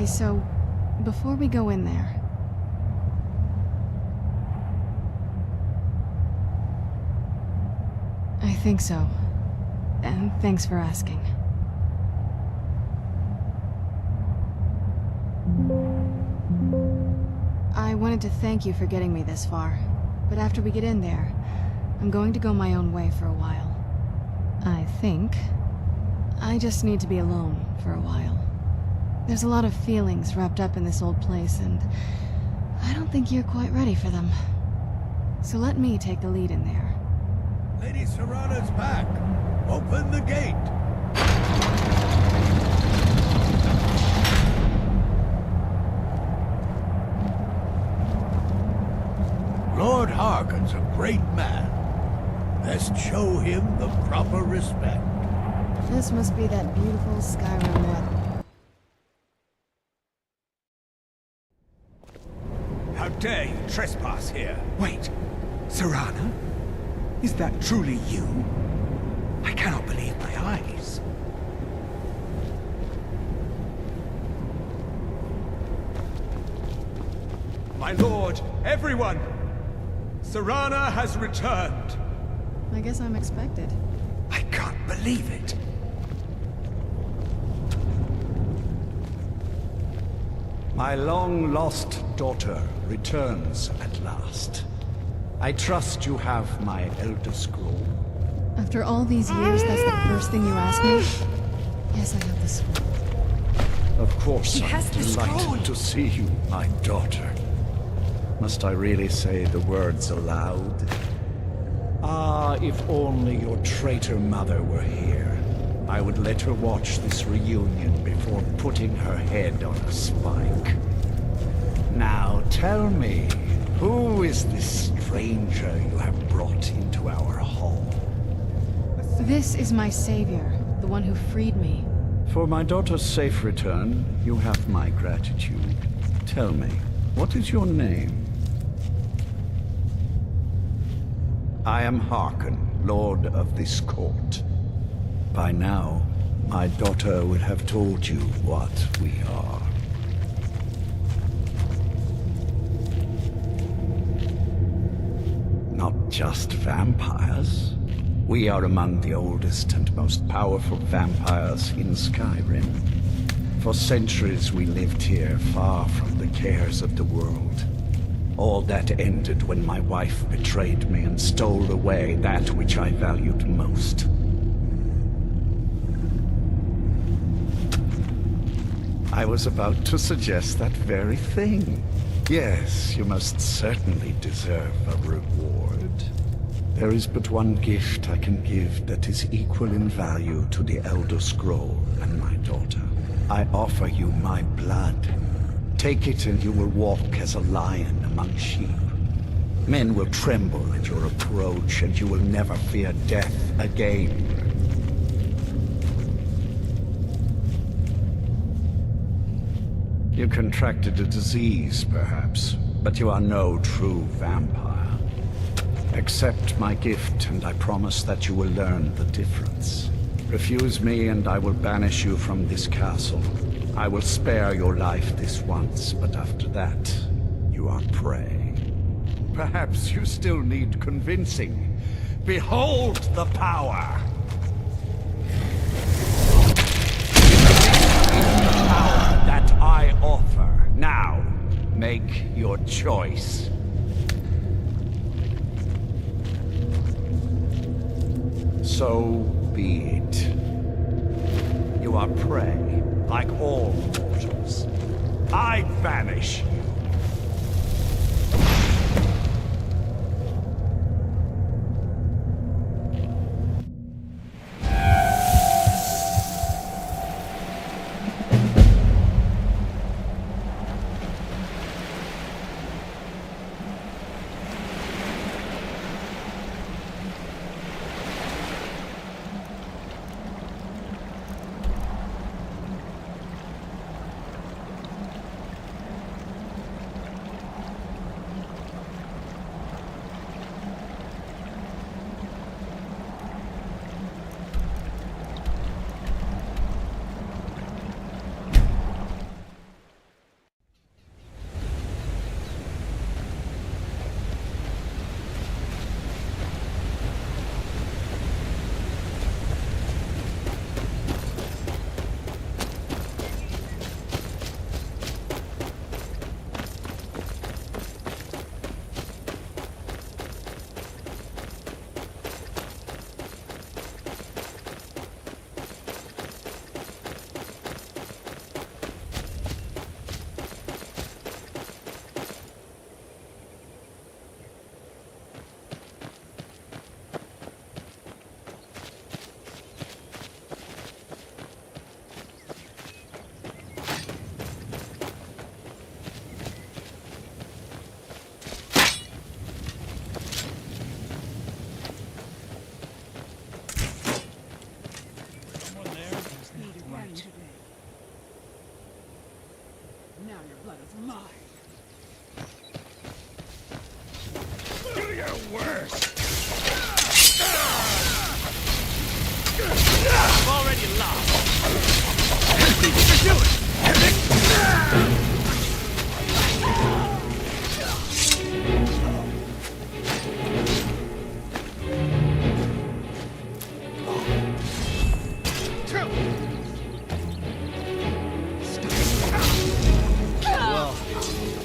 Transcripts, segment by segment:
Okay, so before we go in there, I think so. And thanks for asking. I wanted to thank you for getting me this far, but after we get in there, I'm going to go my own way for a while. I think I just need to be alone for a while. There's a lot of feelings wrapped up in this old place, and I don't think you're quite ready for them. So let me take the lead in there. Lady Serana's back. Open the gate. Lord Harkon's a great man. Best show him the proper respect. This must be that beautiful Skyrim weather. How dare you trespass here? Wait, Serana? Is that truly you? I cannot believe my eyes. My lord, everyone! Serana has returned. I guess I'm expected. I can't believe it. My long-lost daughter returns at last. I trust you have my Elder Scroll. After all these years, that's the first thing you ask me? Yes, I have the scroll. Of course, I'm has the scroll. delighted to see you, my daughter. Must I really say the words aloud? Ah, if only your traitor mother were here. I would let her watch this reunion before putting her head on a spike. Now tell me, who is this stranger you have brought into our hall? This is my savior, the one who freed me. For my daughter's safe return, you have my gratitude. Tell me, what is your name? I am Harkon, Lord of this court. By now, my daughter would have told you what we are. Not just vampires. We are among the oldest and most powerful vampires in Skyrim. For centuries we lived here, far from the cares of the world. All that ended when my wife betrayed me and stole away that which I valued most. I was about to suggest that very thing. Yes, you must certainly deserve a reward. There is but one gift I can give that is equal in value to the Elder Scroll and my daughter. I offer you my blood. Take it and you will walk as a lion among sheep. Men will tremble at your approach and you will never fear death again. You contracted a disease, perhaps, but you are no true vampire. Accept my gift, and I promise that you will learn the difference. Refuse me, and I will banish you from this castle. I will spare your life this once, but after that, you are prey. Perhaps you still need convincing. Behold the power! That I offer. Now, make your choice. So be it. You are prey, like all mortals. I banish you.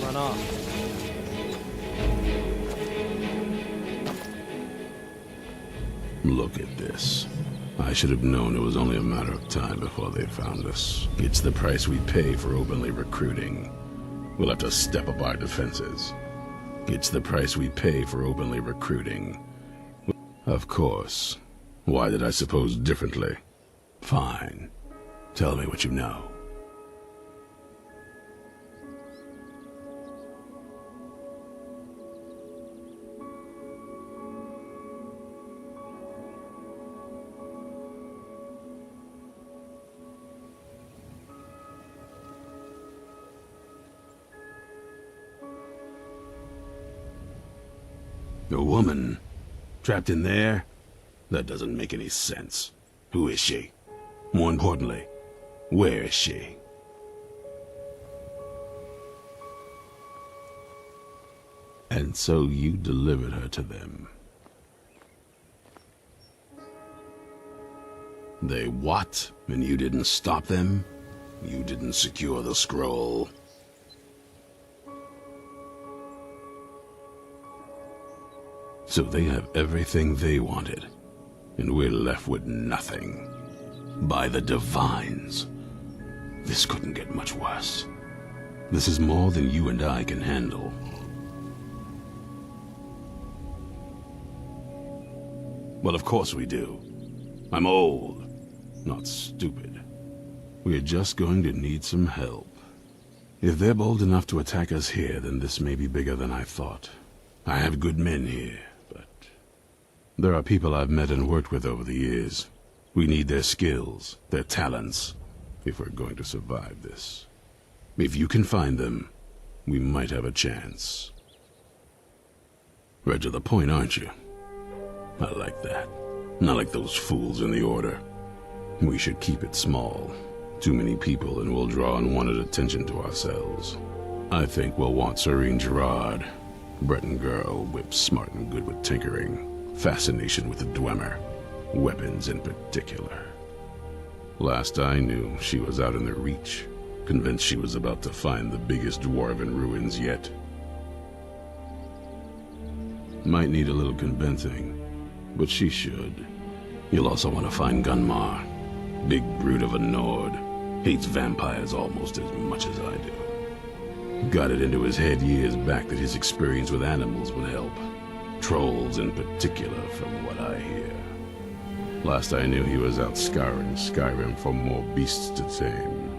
Run off. Look at this. I should have known it was only a matter of time before they found us. It's the price we pay for openly recruiting. We'll have to step up our defenses. It's the price we pay for openly recruiting. Of course. Why did I suppose differently? Fine. Tell me what you know. A woman? Trapped in there? That doesn't make any sense. Who is she? More importantly, where is she? And so you delivered her to them. They what? And you didn't stop them? You didn't secure the scroll? So they have everything they wanted, and we're left with nothing. By the Divines. This couldn't get much worse. This is more than you and I can handle. Well, of course we do. I'm old, not stupid. We're just going to need some help. If they're bold enough to attack us here, then this may be bigger than I thought. I have good men here. There are people I've met and worked with over the years. We need their skills, their talents, if we're going to survive this. If you can find them, we might have a chance. Right to the point, aren't you? I like that. Not like those fools in the Order. We should keep it small. Too many people and we'll draw unwanted attention to ourselves. I think we'll want Serene Gerard. Breton girl, whip smart and good with tinkering. Fascination with the Dwemer, weapons in particular. Last I knew, she was out in the Reach, convinced she was about to find the biggest dwarven ruins yet. Might need a little convincing, but she should. You'll also want to find Gunmar. Big brute of a Nord, hates vampires almost as much as I do. Got it into his head years back that his experience with animals would help. Trolls in particular, from what I hear. Last I knew he was out scouring Skyrim for more beasts to tame.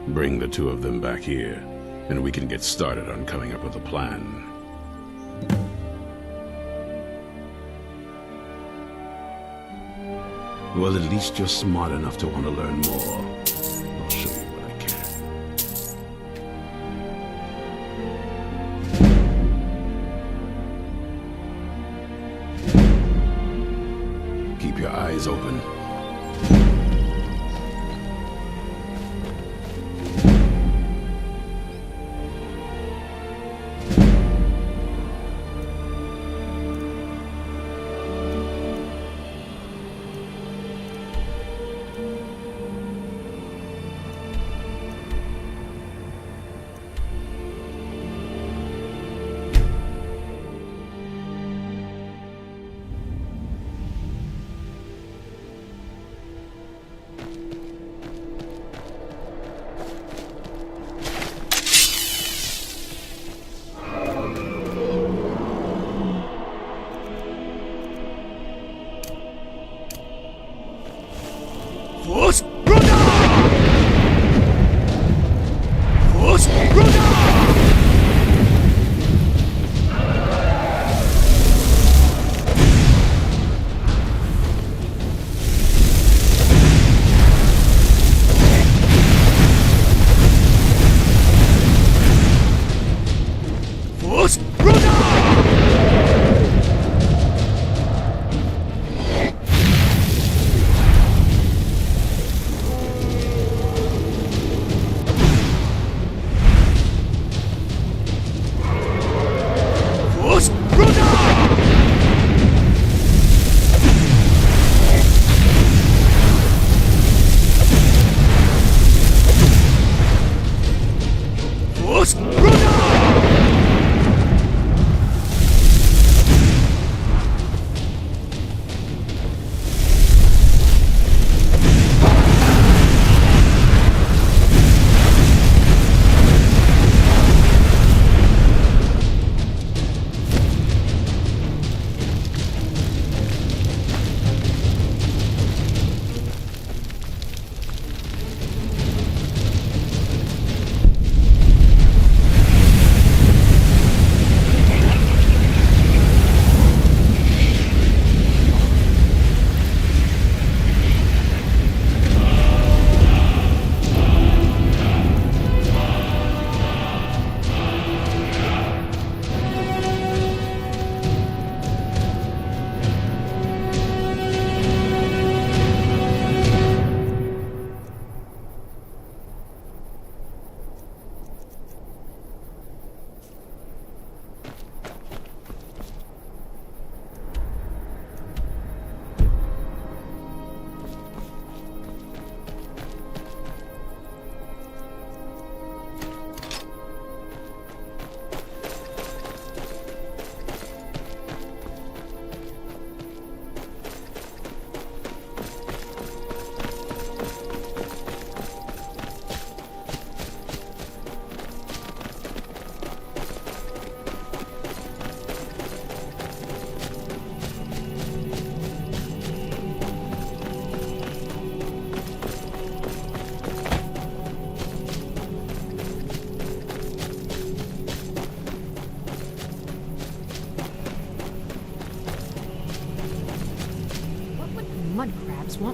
Bring the two of them back here, and we can get started on coming up with a plan. Well, at least you're smart enough to want to learn more. I'll show you what I can. Keep your eyes open.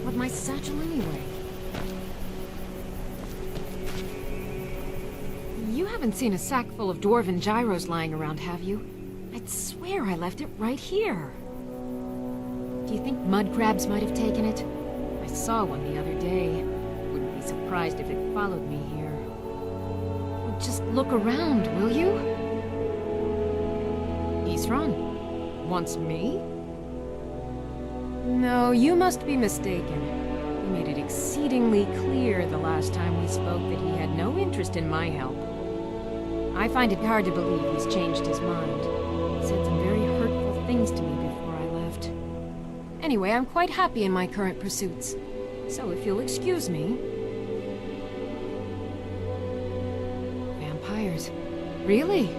want with my satchel anyway? You haven't seen a sack full of dwarven gyros lying around, have you? I'd swear I left it right here. Do you think mud crabs might have taken it? I saw one the other day. Wouldn't be surprised if it followed me here. Well, just look around, will you? Isran? Wants me? No, you must be mistaken. He made it exceedingly clear the last time we spoke that he had no interest in my help. I find it hard to believe he's changed his mind. He said some very hurtful things to me before I left. Anyway, I'm quite happy in my current pursuits. So if you'll excuse me... Vampires. Really?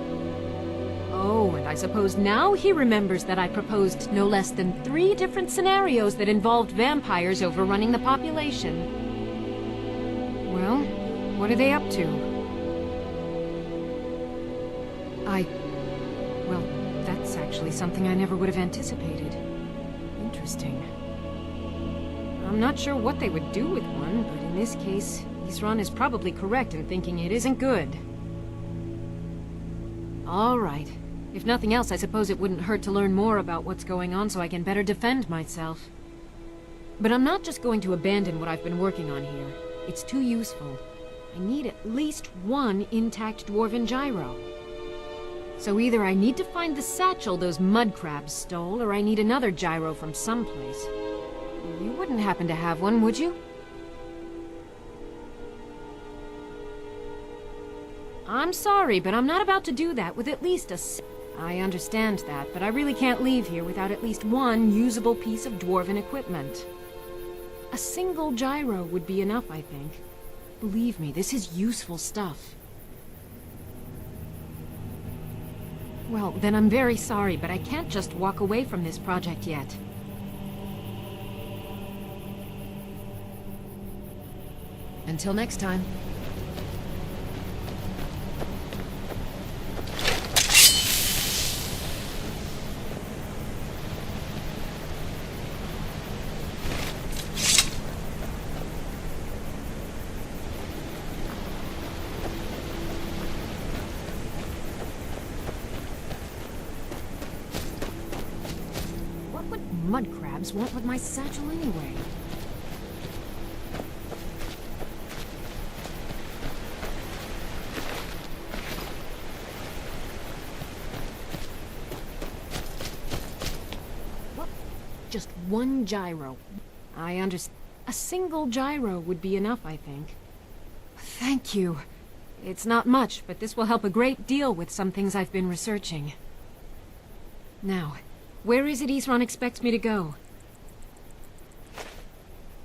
Oh, and I suppose now he remembers that I proposed no less than 3 different scenarios that involved vampires overrunning the population. Well, what are they up to? Well, that's actually something I never would have anticipated. Interesting. I'm not sure what they would do with one, but in this case, Isran is probably correct in thinking it isn't good. All right. If nothing else, I suppose it wouldn't hurt to learn more about what's going on so I can better defend myself. But I'm not just going to abandon what I've been working on here. It's too useful. I need at least 1 intact dwarven gyro. So either I need to find the satchel those mud crabs stole, or I need another gyro from someplace. You wouldn't happen to have one, would you? I'm sorry, but I'm not about to do that with at least a... I understand that, but I really can't leave here without at least 1 usable piece of dwarven equipment. A single gyro would be enough, I think. Believe me, this is useful stuff. Well, then I'm very sorry, but I can't just walk away from this project yet. Until next time. Mud crabs want with my satchel anyway. What? Just 1 gyro. I understand. A single gyro would be enough, I think. Thank you. It's not much, but this will help a great deal with some things I've been researching. Now, where is it Isran expects me to go?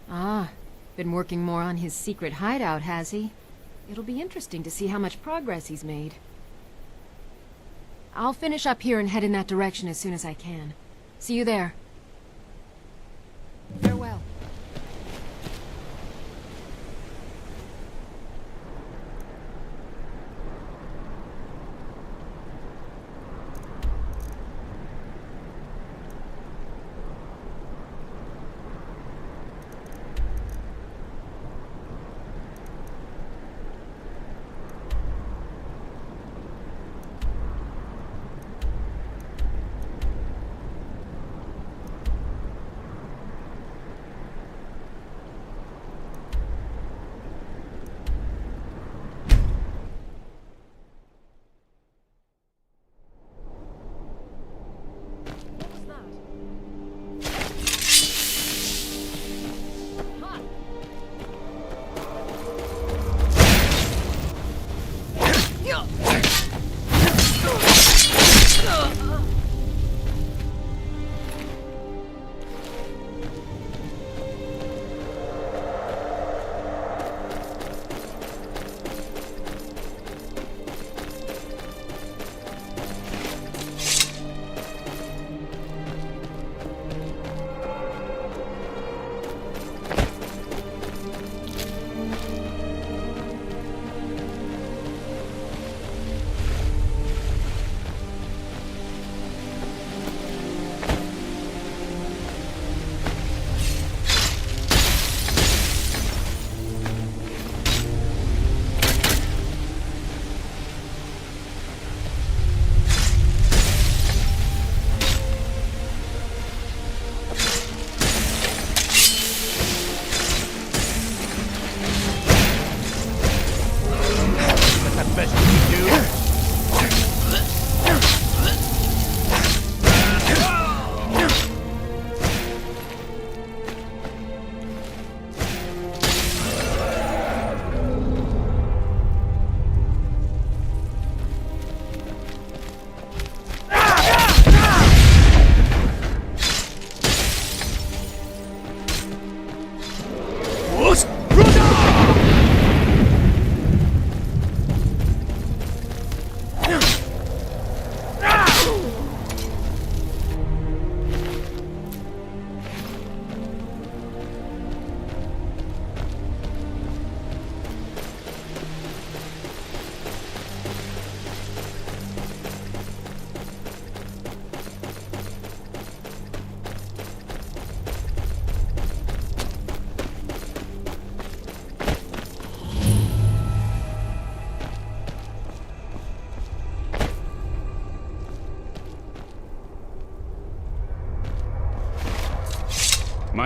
Ah, been working more on his secret hideout, has he? It'll be interesting to see how much progress he's made. I'll finish up here and head in that direction as soon as I can. See you there. Farewell.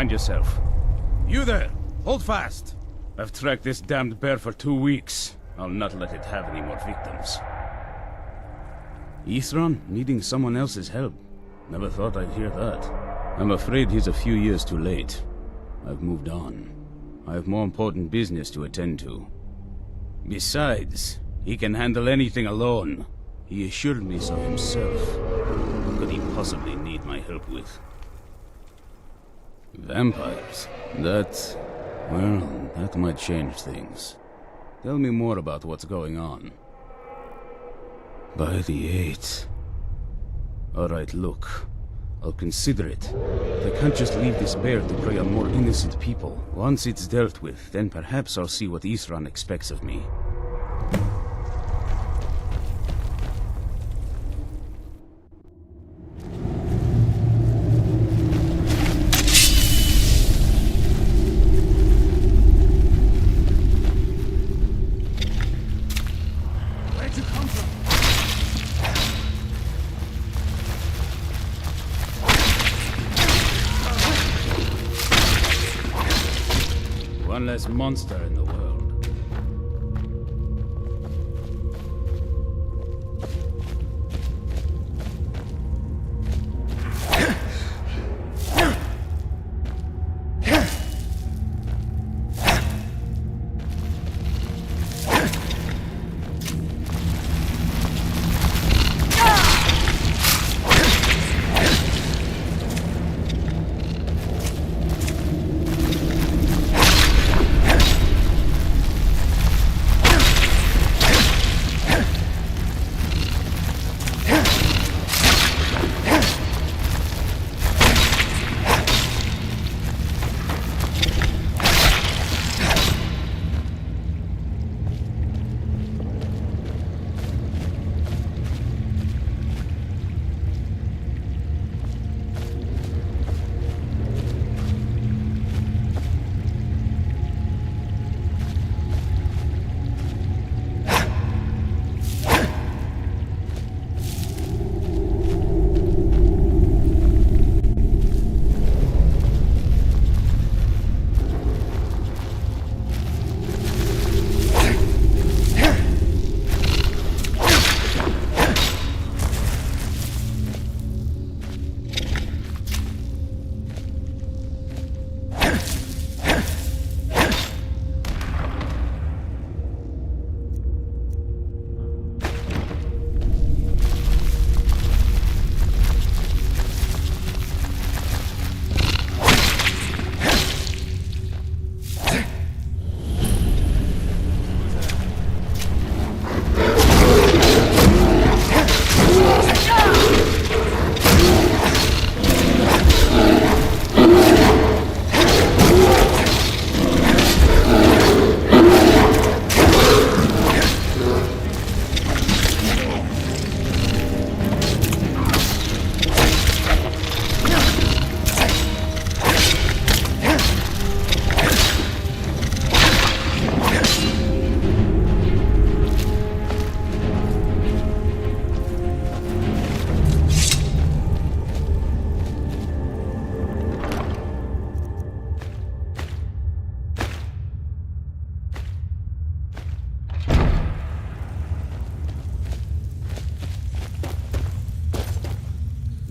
Mind yourself. You there! Hold fast! I've tracked this damned bear for 2 weeks. I'll not let it have any more victims. Ithran needing someone else's help. Never thought I'd hear that. I'm afraid he's a few years too late. I've moved on. I have more important business to attend to. Besides, he can handle anything alone. He assured me so himself. What could he possibly need my help with? Vampires? Well, that might change things. Tell me more about what's going on. By the 8th. Alright, look. I'll consider it. But I can't just leave this bear to prey on more innocent people. Once it's dealt with, then perhaps I'll see what Ithran expects of me. Where'd you come from? One less monster in the world.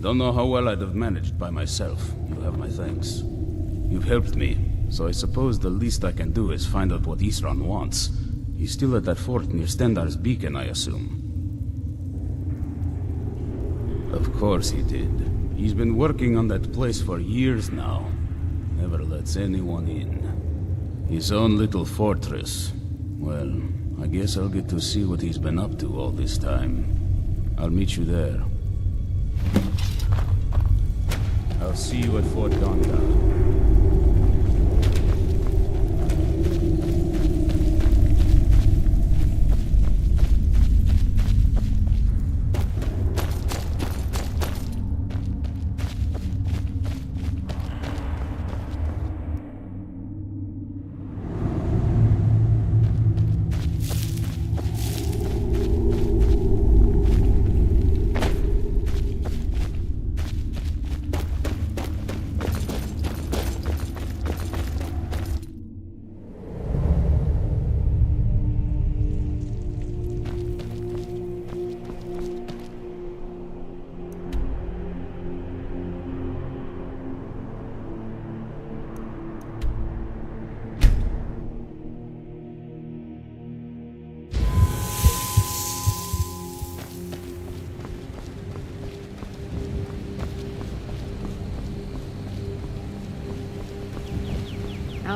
Don't know how well I'd have managed by myself. You have my thanks. You've helped me, so I suppose the least I can do is find out what Ithran wants. He's still at that fort near Stendar's beacon, I assume. Of course he did. He's been working on that place for years now. Never lets anyone in. His own little fortress. Well, I guess I'll get to see what he's been up to all this time. I'll meet you there. I'll see you at Fort Donga.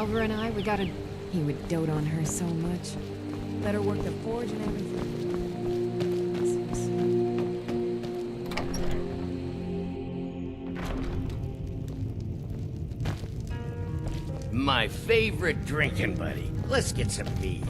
Delver and I, we gotta... He would dote on her so much. Let her work the forge and everything. My favorite drinking buddy. Let's get some mead.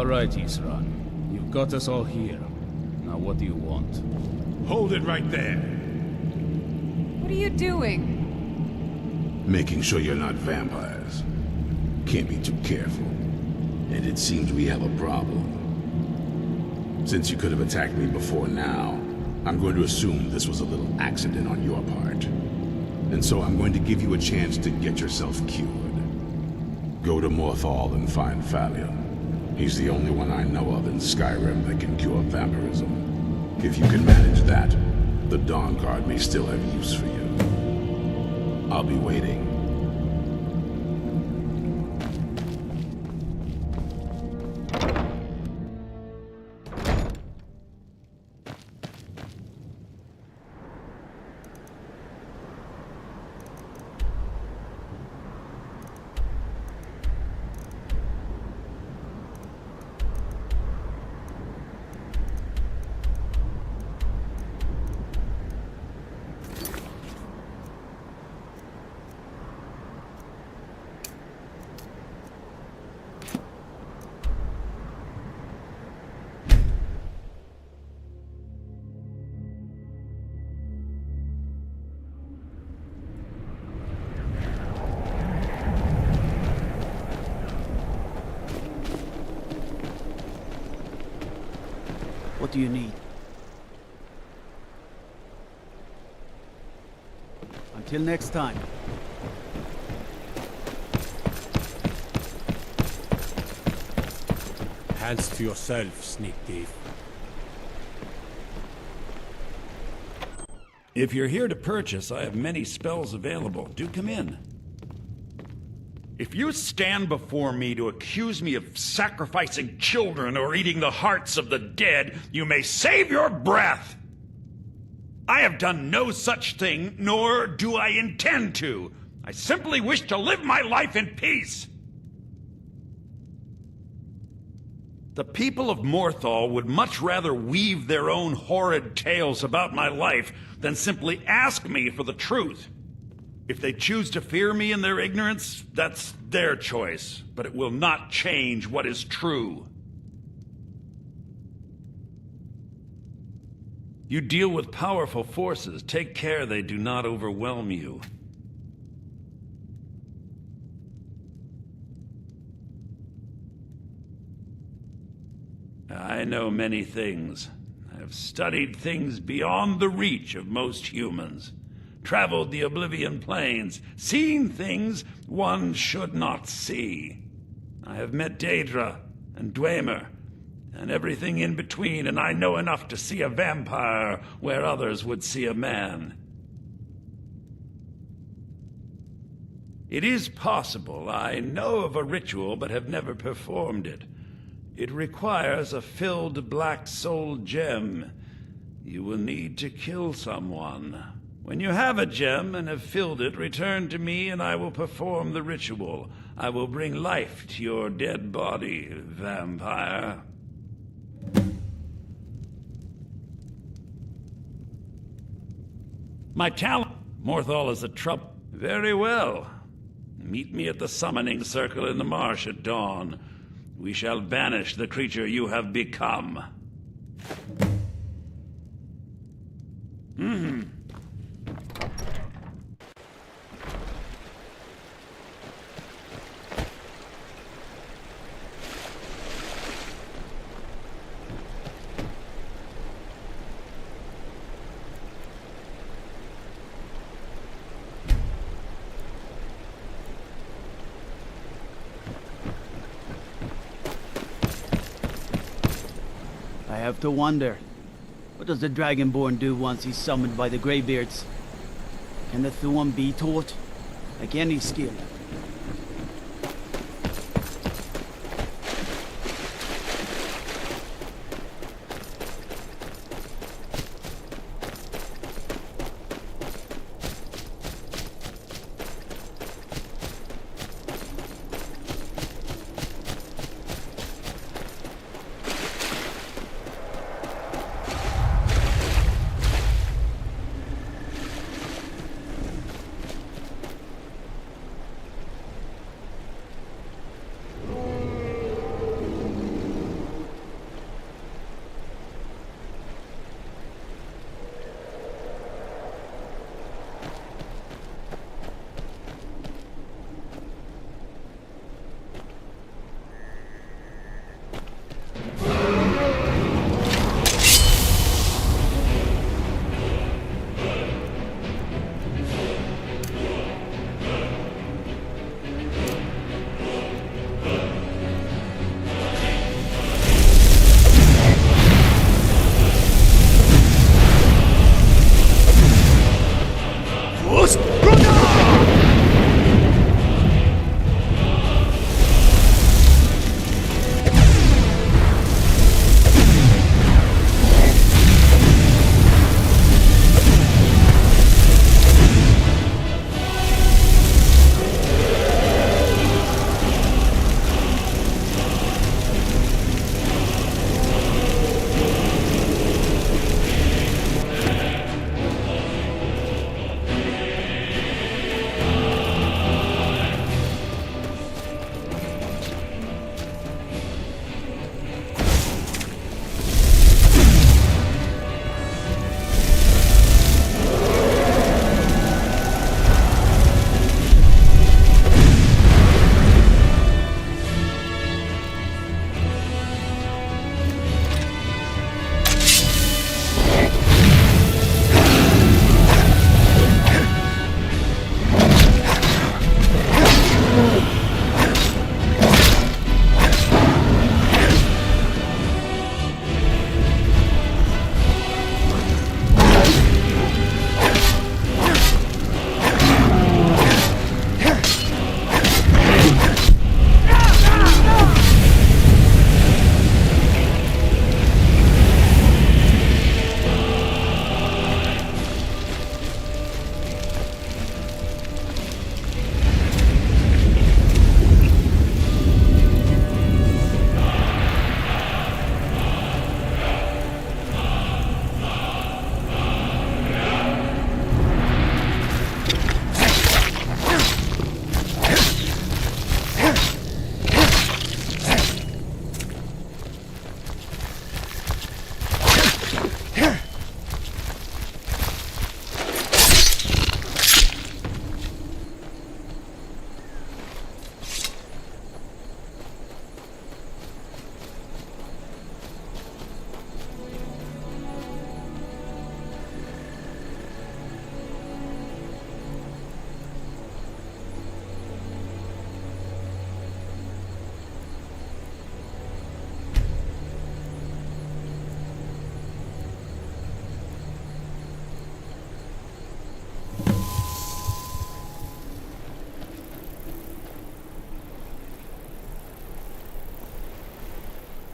All right, Isran. You've got us all here. Now what do you want? Hold it right there. What are you doing? Making sure you're not vampires. Can't be too careful. And it seems we have a problem. Since you could have attacked me before now, I'm going to assume this was a little accident on your part. And so I'm going to give you a chance to get yourself cured. Go to Morthal and find Phalion. He's the only one I know of in Skyrim that can cure vampirism. If you can manage that, the Dawn Guard may still have use for you. I'll be waiting. What do you need? Until next time. Hands to yourself, sneak thief. If you're here to purchase, I have many spells available. Do come in. If you stand before me to accuse me of sacrificing children or eating the hearts of the dead, you may save your breath. I have done no such thing, nor do I intend to. I simply wish to live my life in peace. The people of Morthal would much rather weave their own horrid tales about my life than simply ask me for the truth. If they choose to fear me in their ignorance, that's their choice, but it will not change what is true. You deal with powerful forces. Take care they do not overwhelm you. I know many things. I have studied things beyond the reach of most humans. Traveled the Oblivion plains, seen things one should not see. I have met Daedra and Dwemer, and everything in between, and I know enough to see a vampire where others would see a man. It is possible I know of a ritual, but have never performed it. It requires a filled black soul gem. You will need to kill someone. When you have a gem and have filled it, return to me and I will perform the ritual. I will bring life to your dead body, vampire. My talent... Morthal is a trouble. Very well. Meet me at the summoning circle in the marsh at dawn. We shall banish the creature you have become. I have to wonder, what does the Dragonborn do once he's summoned by the Greybeards? Can the Thuum be taught? Like any skill?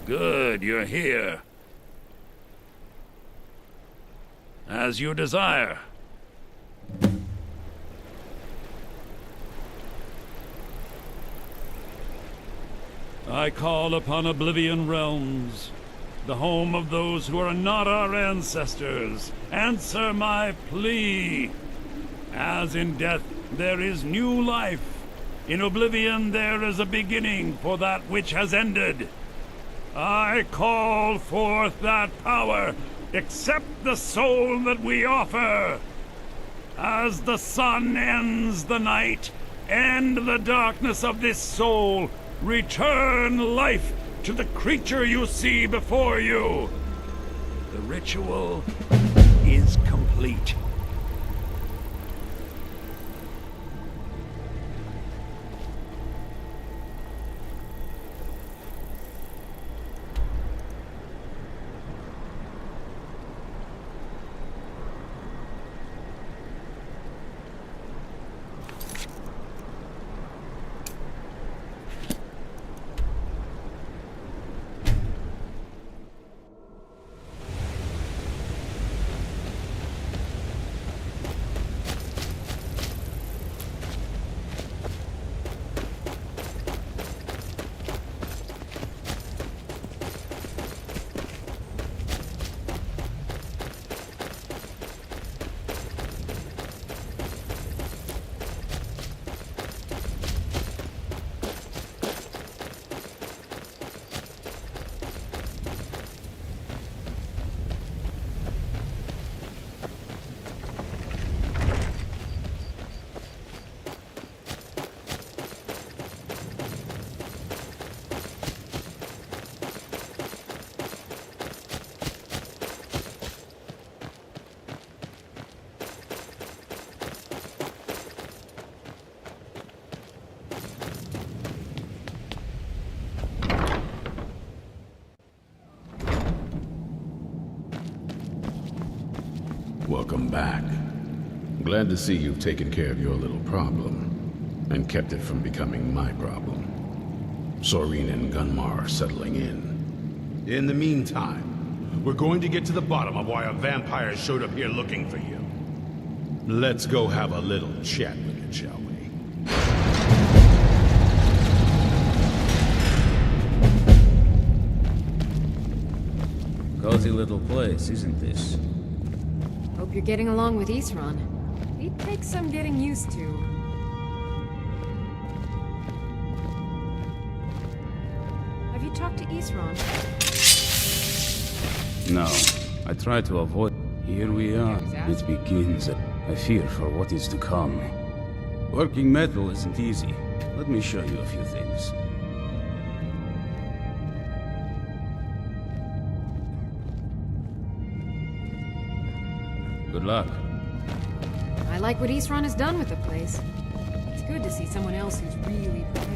Good, you're here. As you desire. I call upon Oblivion realms, the home of those who are not our ancestors. Answer my plea. As in death there is new life, in Oblivion there is a beginning for that which has ended. I call forth that power. Accept the soul that we offer. As the sun ends the night, end the darkness of this soul. Return life to the creature you see before you. The ritual is complete. Welcome back. Glad to see you've taken care of your little problem, and kept it from becoming my problem. Sorin and Gunmar are settling in. In the meantime, we're going to get to the bottom of why a vampire showed up here looking for you. Let's go have a little chat with it, shall we? Cozy little place, isn't this? Hope you're getting along with Isran. He'd take some getting used to. Have you talked to Isran? No, I try to avoid. Here we are. It begins. I fear for what is to come. Working metal isn't easy. Let me show you a few things. Good luck. I like what Isran has done with the place. It's good to see someone else who's really prepared.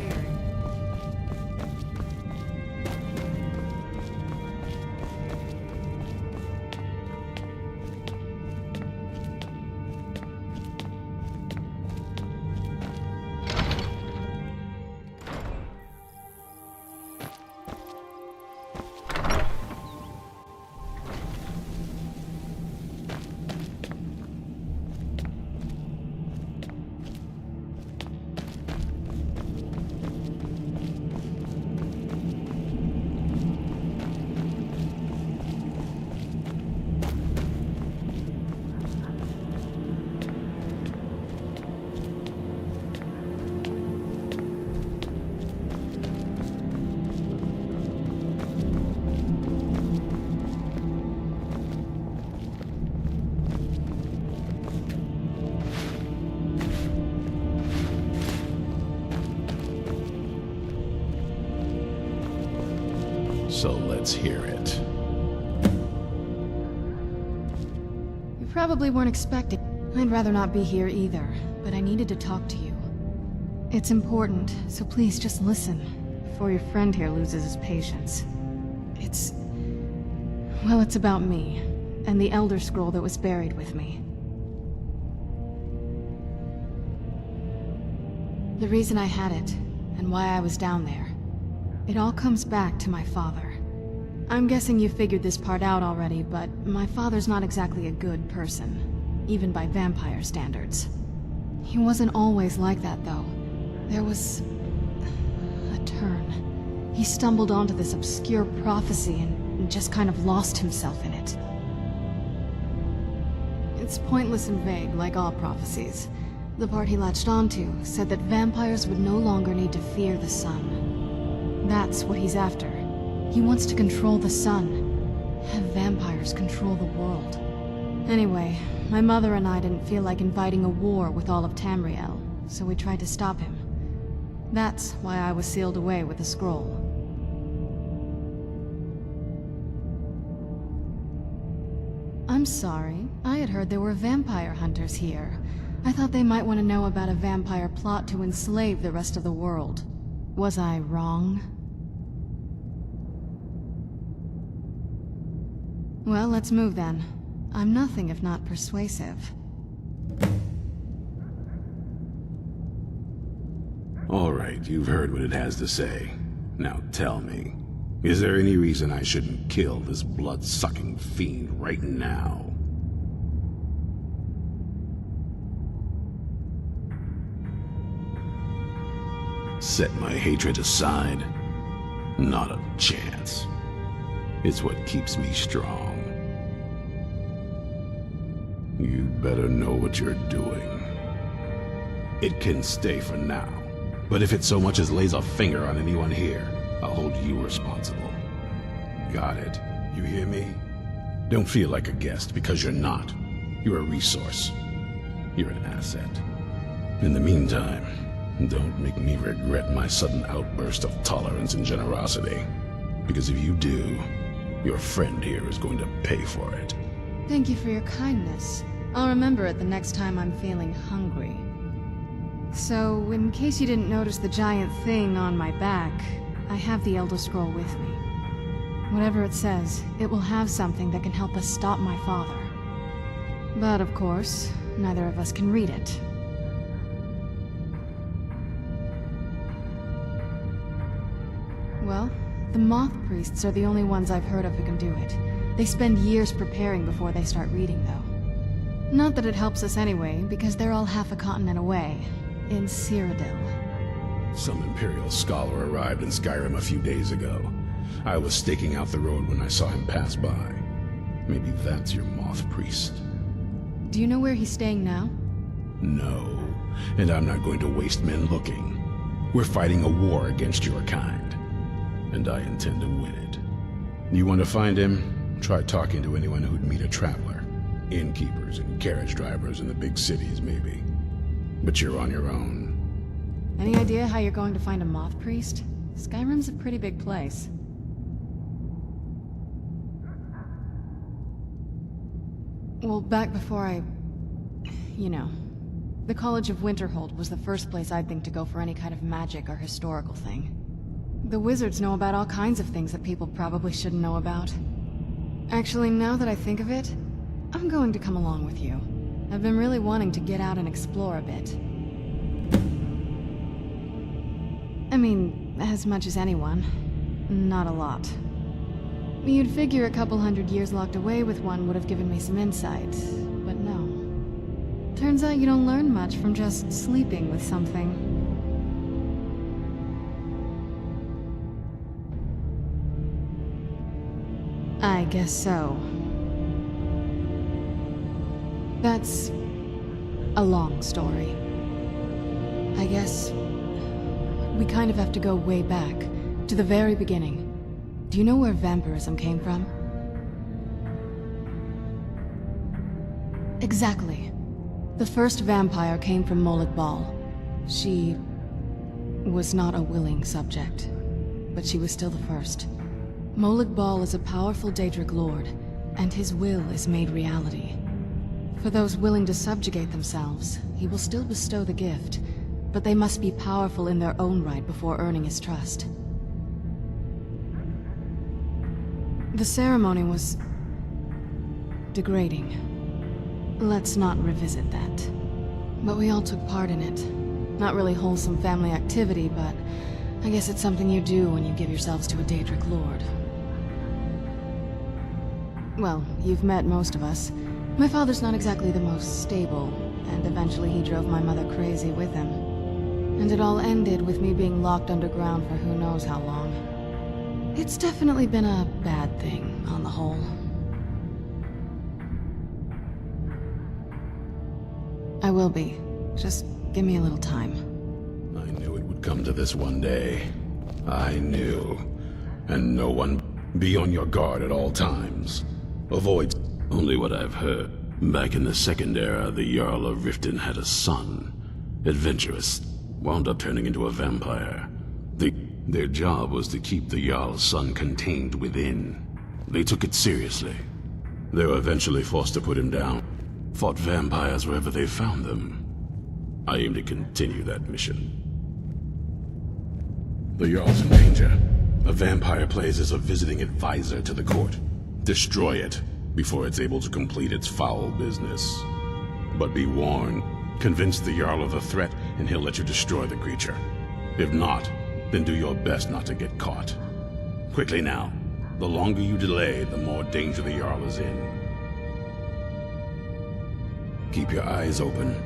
So let's hear it. You probably weren't expecting. I'd rather not be here either, but I needed to talk to you. It's important, so please just listen, before your friend here loses his patience. Well, it's about me, and the Elder Scroll that was buried with me. The reason I had it, and why I was down there, it all comes back to my father. I'm guessing you figured this part out already, but my father's not exactly a good person, even by vampire standards. He wasn't always like that, though. There was a turn. He stumbled onto this obscure prophecy and just kind of lost himself in it. It's pointless and vague, like all prophecies. The part he latched onto said that vampires would no longer need to fear the sun. That's what he's after. He wants to control the sun. Have vampires control the world. Anyway, my mother and I didn't feel like inviting a war with all of Tamriel, so we tried to stop him. That's why I was sealed away with a scroll. I'm sorry. I had heard there were vampire hunters here. I thought they might want to know about a vampire plot to enslave the rest of the world. Was I wrong? Well, let's move then. I'm nothing if not persuasive. All right, you've heard what it has to say. Now tell me, is there any reason I shouldn't kill this blood-sucking fiend right now? Set my hatred aside? Not a chance. It's what keeps me strong. You'd better know what you're doing. It can stay for now, but if it so much as lays a finger on anyone here, I'll hold you responsible. Got it? You hear me? Don't feel like a guest, because you're not. You're a resource. You're an asset. In the meantime, don't make me regret my sudden outburst of tolerance and generosity. Because if you do, your friend here is going to pay for it. Thank you for your kindness. I'll remember it the next time I'm feeling hungry. So, in case you didn't notice the giant thing on my back, I have the Elder Scroll with me. Whatever it says, it will have something that can help us stop my father. But of course, neither of us can read it. Well, the Moth Priests are the only ones I've heard of who can do it. They spend years preparing before they start reading, though. Not that it helps us anyway, because they're all half a continent away, in Cyrodiil. Some Imperial scholar arrived in Skyrim a few days ago. I was staking out the road when I saw him pass by. Maybe that's your Moth Priest. Do you know where he's staying now? No, and I'm not going to waste men looking. We're fighting a war against your kind, and I intend to win it. You want to find him? Try talking to anyone who'd meet a traveler. Innkeepers and carriage drivers in the big cities, maybe. But you're on your own. Any idea how you're going to find a Moth Priest? Skyrim's a pretty big place. Well, back before the College of Winterhold was the first place I'd think to go for any kind of magic or historical thing. The wizards know about all kinds of things that people probably shouldn't know about. Actually, now that I think of it, I'm going to come along with you. I've been really wanting to get out and explore a bit. I mean, as much as anyone. Not a lot. You'd figure a couple 100 years locked away with one would have given me some insight, but no. Turns out you don't learn much from just sleeping with something. I guess so. That's a long story. I guess we kind of have to go way back, to the very beginning. Do you know where vampirism came from? Exactly. The first vampire came from Molag Bal. She was not a willing subject, but she was still the first. Molag Bal is a powerful Daedric lord, and his will is made reality. For those willing to subjugate themselves, he will still bestow the gift, but they must be powerful in their own right before earning his trust. The ceremony was degrading. Let's not revisit that. But we all took part in it. Not really wholesome family activity, but I guess it's something you do when you give yourselves to a Daedric lord. Well, you've met most of us. My father's not exactly the most stable, and eventually he drove my mother crazy with him. And it all ended with me being locked underground for who knows how long. It's definitely been a bad thing, on the whole. I will be. Just give me a little time. I knew it would come to this one day. I knew. And no one... Be on your guard at all times. Avoid only what I've heard. Back in the Second Era, the Jarl of Riften had a son. Adventurous. Wound up turning into a vampire. Their job was to keep the Jarl's son contained within. They took it seriously. They were eventually forced to put him down. Fought vampires wherever they found them. I aim to continue that mission. The Jarl's in danger. A vampire plays as a visiting advisor to the court. Destroy it before it's able to complete its foul business. But be warned, convince the Jarl of the threat and he'll let you destroy the creature. If not, then do your best not to get caught. Quickly now. The longer you delay, the more danger the Jarl is in. Keep your eyes open.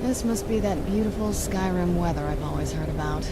This must be that beautiful Skyrim weather I've always heard about.